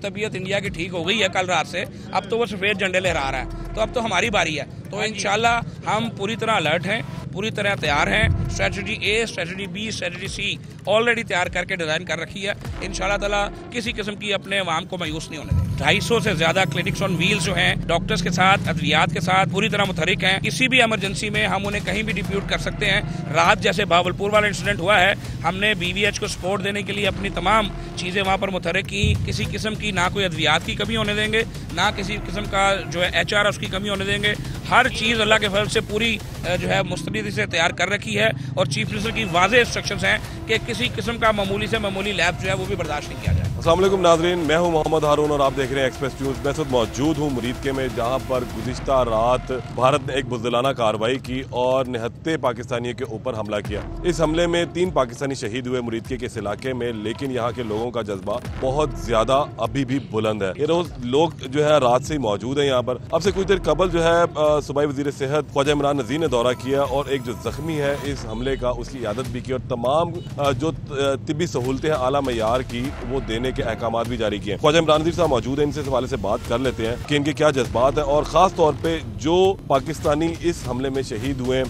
तबीयत इंडिया की ठीक हो गई है कल रात से, अब तो वो सफ़ेद झंडे लहरा रहा है, तो अब तो हमारी बारी है। तो इंशाल्लाह हम पूरी तरह अलर्ट हैं, पूरी तरह तैयार हैं। Strategy A, strategy B, strategy C already तैयार करके डिज़ाइन कर रखी है। इंशाल्लाह ताला किसी किस्म की अपने अवाम को मायूस नहीं होने देंगे। 250 से ज़्यादा क्लिनिक्स ऑन व्हील्स जो हैं, डॉक्टर्स के साथ, अद्वियात के साथ पूरी तरह मुतहरिक हैं। किसी भी इमरजेंसी में हम उन्हें कहीं भी डिप्यूट कर सकते हैं। रात जैसे भावलपुर वाला इंसिडेंट हुआ है, हमने BVH को सपोर्ट देने के लिए अपनी तमाम चीज़ें वहाँ पर मुतहरिक की। किसी किस्म की ना कोई अद्वियात की कमी होने देंगे, ना किसी किस्म का जो है HR उसकी कमी होने देंगे। हर चीज़ अल्लाह के फजल से पूरी जो है मुस्तैदी से तैयार कर रखी है और चीफ मिनिस्टर की वाज़ेह इंस्ट्रक्शंस हैं कि किसी किस्म का मामूली से मामूली लैब जो है वो भी बर्दाश्त नहीं किया जाए। अस्सलाम वालेकुम नाज़रीन, मैं हूं मोहम्मद हारून और आप देख रहे हैं एक्सप्रेस न्यूज़। मैं खुद मौजूद हूं मुरीदके में, जहां पर गुज़िश्ता रात भारत ने एक बुज़दिलाना कार्रवाई की और 79 पाकिस्तानियों के ऊपर हमला किया। इस हमले में 3 पाकिस्तानी शहीद हुए मुरीदके के इस इलाके में, लेकिन यहाँ के लोगों का जज्बा बहुत ज्यादा अभी भी बुलंद है। ये रोज लोग जो है रात से ही मौजूद है यहाँ पर। अब से कुछ देर कबल जो है सूबाई वज़ीर सेहत ख्वाजा इमरान नज़ीर ने दौरा किया और एक जो जख्मी है इस हमले का उसकी इयादत भी की और तमाम जो तिब्बी सहूलतें हैं आला मयार की वो देने के अहकाम भी जारी किए। ख्वाजा इमरान नज़ीर साहब मौजूद है, इनसे इस हवाले से बात कर लेते हैं कि इनके क्या जज्बात हैं और ख़ास तौर पे जो पाकिस्तानी इस हमले में शहीद हुए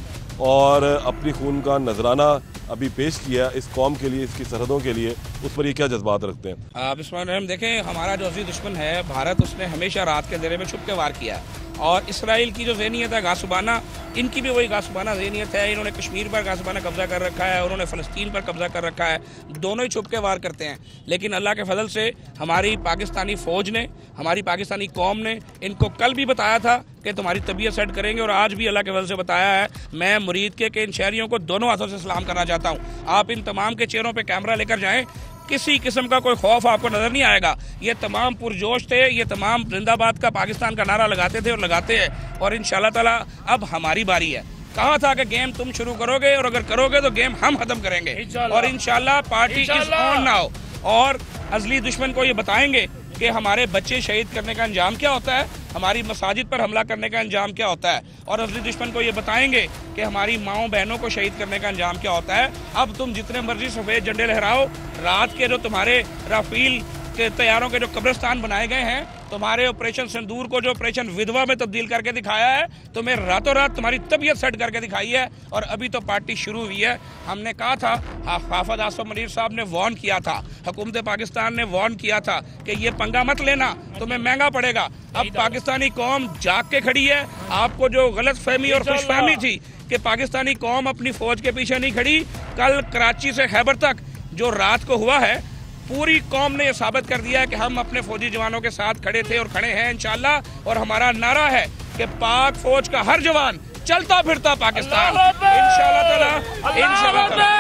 और अपनी खून का नजराना अभी पेश किया इस कौम के लिए, इसकी सरहदों के लिए, उस पर ये क्या जज्बात रखते हैं। बिस्मिल्लाह, देखें हमारा जो अजीज दुश्मन है भारत, उसने हमेशा रात के अंधेरे में छुप के वार किया है और इसराइल की जो ज़हनियत है गासुबाना, इनकी भी वही गासुबाना ज़हनियत है। इन्होंने कश्मीर पर गासुबाना कब्जा कर रखा है, उन्होंने फ़लस्तीन पर कब्जा कर रखा है, दोनों ही छुप के वार करते हैं। लेकिन अल्लाह के फजल से हमारी पाकिस्तानी फ़ौज ने, हमारी पाकिस्तानी कौम ने इनको कल भी बताया था कि तुम्हारी तबीयत सेट करेंगे और आज भी अल्लाह के फजल से बताया है। मैं मुरीद के इन शहरियों को दोनों हाथों से सलाम करना चाहता हूँ। आप इन तमाम के चेहरों पर कैमरा लेकर जाएँ, किसी किस्म का कोई खौफ आपको नजर नहीं आएगा। ये तमाम पुरजोश थे, ये तमाम जिंदाबाद का पाकिस्तान का नारा लगाते थे और लगाते हैं और इंशाल्लाह ताला अब हमारी बारी है। कहा था कि गेम तुम शुरू करोगे और अगर करोगे तो गेम हम खत्म करेंगे और इंशाल्लाह पार्टी इज ऑन नाउ। और असली दुश्मन को ये बताएंगे कि हमारे बच्चे शहीद करने का अंजाम क्या होता है, हमारी मसाजिद पर हमला करने का अंजाम क्या होता है, और असली दुश्मन को ये बताएंगे कि हमारी माओ बहनों को शहीद करने का अंजाम क्या होता है। अब तुम जितने मर्जी सफ़ेद झंडे लहराओ, रात के जो तुम्हारे राफेल के तैयारों के जो कब्रिस्तान बनाए गए हैं, तुम्हारे ऑपरेशन सिंदूर को जो ऑपरेशन विधवा में तब्दील करके दिखाया है, तुम्हें रातों रात तुम्हारी तबीयत सेट करके दिखाई है और अभी तो पार्टी शुरू हुई है। हमने कहा था, हाफिज आसफ मनीर साहब ने वार्न किया था, हुकूमत पाकिस्तान ने वार्न किया था कि ये पंगा मत लेना, तुम्हें महंगा पड़ेगा। अब पाकिस्तानी कौम जाग के खड़ी है। आपको जो गलत फहमी और खुशफहमी थी कि पाकिस्तानी कौम अपनी फौज के पीछे नहीं खड़ी, कल कराची से खैबर तक जो रात को हुआ है, पूरी कौम ने यह साबित कर दिया है कि हम अपने फौजी जवानों के साथ खड़े थे और खड़े हैं इंशाल्लाह। और हमारा नारा है कि पाक फौज का हर जवान चलता फिरता पाकिस्तान, इंशाल्लाह ताला, इंशाल्लाह ताला।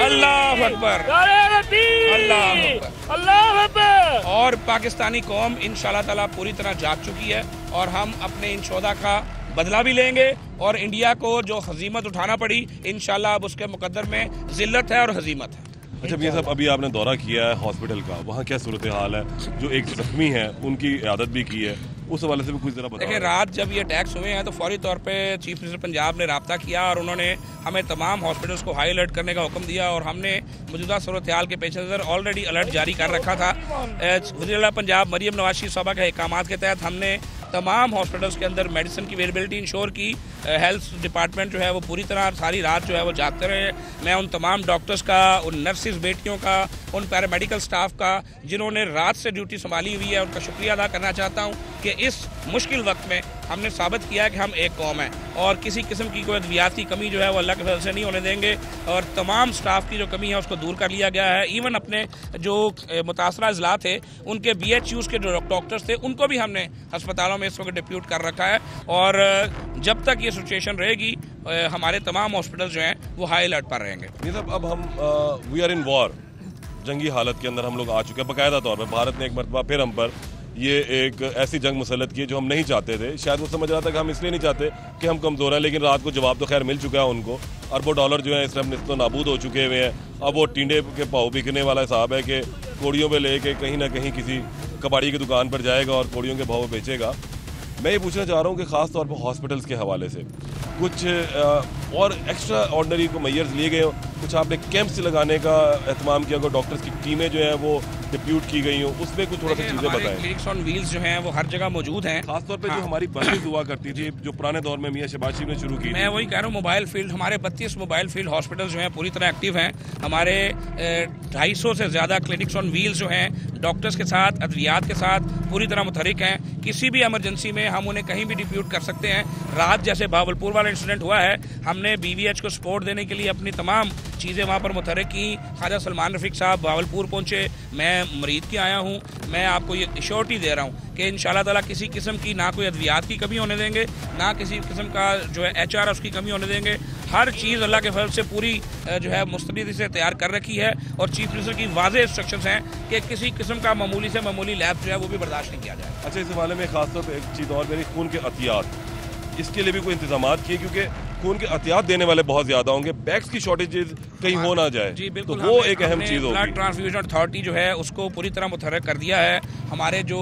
अल्लाह अकबर, अल्लाह अकबर। और पाकिस्तानी कौम इंशाल्लाह ताला पूरी तरह जाग चुकी है और हम अपने इन शोधा का बदला भी लेंगे और इंडिया को जो हजीमत उठाना पड़ी इंशाल्लाह अब उसके मुकद्दर में जिल्लत है और हजीमत है। अच्छा भैया साहब, अभी आपने दौरा किया है हॉस्पिटल का, वहाँ क्या सूरत हाल है? जो एक जख्मी है उनकी इयादत भी की है, उस हवाले से भी कुछ जरा बताओ। देखिए, रात जब ये अटैक्स हुए हैं तो फौरी तौर पे चीफ मिनिस्टर पंजाब ने रब्ता किया और उन्होंने हमें तमाम हॉस्पिटल्स को हाई अलर्ट करने का हुक्म दिया और हमने मौजूदा सूरत हाल के पेश नज़र ऑलरेडी अलर्ट जारी कर रखा था। वज़ीर-ए-आला पंजाब मरियम नवाज शरीफ साहबा के अहकामात के तहत हमने तमाम हॉस्पिटल्स के अंदर मेडिसिन की अवेलेबिलिटी इंश्योर की। हेल्थ डिपार्टमेंट जो है वो पूरी तरह सारी रात जो है वो जागते रहे। मैं उन तमाम डॉक्टर्स का, उन नर्सिस बेटियों का, उन पैरामेडिकल स्टाफ का जिन्होंने रात से ड्यूटी संभाली हुई है, उनका शुक्रिया अदा करना चाहता हूँ कि इस मुश्किल वक्त में हमने साबित किया है कि हम एक कौम है और किसी किस्म की कोई अद्वियात की कमी जो है वो अल्लाह के फजल से नहीं होने देंगे और तमाम स्टाफ की जो कमी है उसको दूर कर लिया गया है। इवन अपने जो मुतासरा अजला थे उनके BHUs के जो डॉक्टर्स थे उनको भी हमने अस्पतालों में इस वक्त डिप्यूट कर रखा है और जब तक ये सिचुएशन रहेगी हमारे तमाम हॉस्पिटल जो हैं वो हाई अलर्ट पर रहेंगे। ये सब अब हम वी आर इन वॉर, जंगी हालत के अंदर हम लोग आ चुके हैं बाकायदा तौर पर। भारत ने एक मरतबा फिर हम पर ये एक ऐसी जंग मुसल्लत की है जो हम नहीं चाहते थे। शायद वो समझ रहा था कि हम इसलिए नहीं चाहते कि हम कमज़ोर हैं, लेकिन रात को जवाब तो खैर मिल चुका है उनको। अरबों डॉलर जो है इस टाइम तो नाबूद हो चुके हुए हैं। अब वो टींडे के भाव बिकने वाला हिसाब है कि कोड़ियों पे लेके कहीं ना कहीं किसी कबाड़ी की दुकान पर जाएगा और कोड़ियों के भाव बेचेगा। मैं ये पूछना चाह रहा हूँ कि ख़ास तौर पर हॉस्पिटल्स के हवाले से कुछ और एक्स्ट्रा ऑर्डनरी को मैयर्स लिए गए, कुछ आपने कैंप्स लगाने का एहतमाम किया, डॉक्टर्स की टीमें जो है वो डिप्यूट की गई हो, उसमें कुछ थोड़ा सा चीजें बताएं। क्लिनिक्स ऑन व्हील्स जो हैं वो हर जगह मौजूद हैं। खासतौर पे जो हमारी बसेज हुआ करती थी, जो पुराने दौर में मियां शहबाज शरीफ ने शुरू की, मैं वही कह रहा हूँ, मोबाइल फील्ड, हमारे 32 मोबाइल फील्ड हॉस्पिटल जो हैं पूरी तरह एक्टिव हैं। हमारे 250 से ज़्यादा क्लिनिक्स ऑन व्हील्स जो हैं डॉक्टर्स के साथ, अद्वियात के साथ पूरी तरह मुतहरिक हैं। किसी भी इमरजेंसी में हम उन्हें कहीं भी डिप्यूट कर सकते हैं। रात जैसे भावलपुर वाला इंसिडेंट हुआ है, हमने BVH को सपोर्ट देने के लिए अपनी तमाम चीज़ें वहाँ पर मुतहरिक की। ख्वाजा सलमान रफीक साहब भावलपुर पहुँचे, मैं मरीद की आया हूँ, मैं आपको ये श्योरिटी दे रहा हूँ कि इंशाल्लाह ताला किसी किस्म की ना कोई अद्वियात की कमी होने देंगे, ना किसी किस्म का जो है HR उसकी कमी होने देंगे। हर चीज़ अल्लाह के फजल से पूरी जो है मुस्तैदी से तैयार कर रखी है और चीफ मिनिस्टर की वाज़ेह इंस्ट्रक्शंस हैं कि किसी किस्म का मामूली से मामूली लैब जो है वो भी बर्दाश्त नहीं किया जाए। अच्छा, इस हवाले में खासतौर पर एक चीज़ और, मेरी खून के अतियात, इसके लिए भी कोई इंतजाम किए, क्योंकि खून के अतियात देने वाले बहुत ज्यादा होंगे, बैग्स की शॉर्टेजेस कहीं हो ना जाए। जी बिल्कुल, तो वो एक अहम चीज़ होगी। ब्लड ट्रांसफ्यूजन अथॉरिटी जो है उसको पूरी तरह मुतहर्रिक कर दिया है। हमारे जो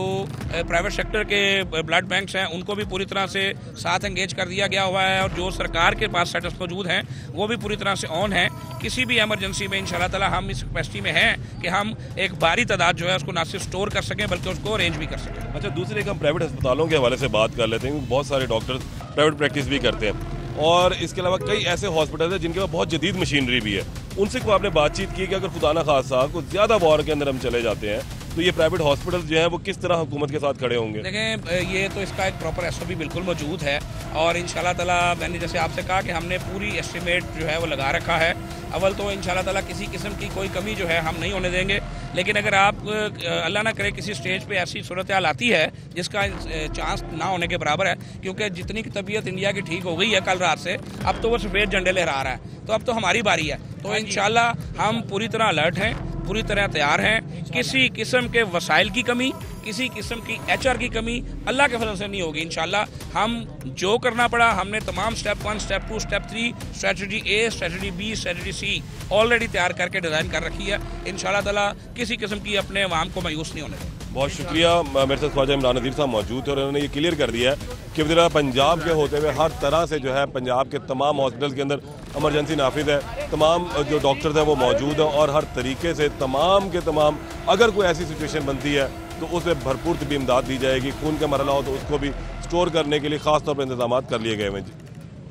प्राइवेट सेक्टर के ब्लड बैंक्स हैं उनको भी पूरी तरह से साथ एंगेज कर दिया गया हुआ है और जो सरकार के पास सेटअप्स मौजूद हैं वो भी पूरी तरह से ऑन है। किसी भी इमरजेंसी में इंशाल्लाह ताला हम इस कैपेसिटी में हैं कि हम एक भारी तादाद जो है उसको ना सिर्फ स्टोर कर सकें बल्कि उसको अरेंज भी कर सकें। अच्छा, दूसरे एक हम प्राइवेट अस्पतालों के हवाले से बात कर लेते हैं, क्योंकि बहुत सारे डॉक्टर्स प्राइवेट प्रैक्टिस भी करते हैं और इसके अलावा कई ऐसे हॉस्पिटल हैं जिनके पास बहुत जदीद मशीनरी भी है। उनसे को आपने बातचीत की कि अगर खुदा न खासा कुछ ज़्यादा वॉर के अंदर हम चले जाते हैं तो ये प्राइवेट हॉस्पिटल जो है वो किस तरह हुकूमत के साथ खड़े होंगे? देखें, ये तो इसका एक प्रॉपर SOP बिल्कुल मौजूद है और इंशाल्लाह ताला मैंने जैसे आपसे कहा कि हमने पूरी एस्टिमेट जो है वो लगा रखा है। अव्वल तो इंशाल्लाह ताला किसी किस्म की कोई कमी जो है हम नहीं होने देंगे, लेकिन अगर आप अल्लाह ना करे किसी स्टेज पे ऐसी सूरत हाल आती है जिसका चांस ना होने के बराबर है, क्योंकि जितनी की तबीयत इंडिया की ठीक हो गई है कल रात से, अब तो वो सफ़ेद झंडे लहरा रहा है, तो अब तो हमारी बारी है। तो इंशाल्लाह हम पूरी तरह अलर्ट हैं, पूरी तरह तैयार हैं। किसी किस्म के वसाइल की कमी, किसी किस्म की HR की कमी अल्लाह के फजल से नहीं होगी इंशाल्लाह। हम जो करना पड़ा हमने तमाम step 1, step 2, step 3, strategy A, strategy B, strategy C already तैयार करके डिज़ाइन कर रखी है। इंशाल्लाह ताला किसी किस्म की अपने अवाम को मायूस नहीं होने देंगे। बहुत शुक्रिया। मेरे साथ ख्वाजा इमरान नज़ीर साहब मौजूद थे और उन्होंने ये क्लियर कर दिया है कि वज़ीर पंजाब के होते हुए हर तरह से जो है पंजाब के तमाम हॉस्पिटल के अंदर इमरजेंसी नाफिज है, तमाम जो डॉक्टर्स हैं वो मौजूद हैं और हर तरीके से तमाम के तमाम अगर कोई ऐसी सिचुएशन बनती है तो उसमें भरपूर तबी इमदाद दी जाएगी। खून का मरला हो तो उसको भी स्टोर करने के लिए ख़ास तौर पर इंतजाम कर लिए गए हैं।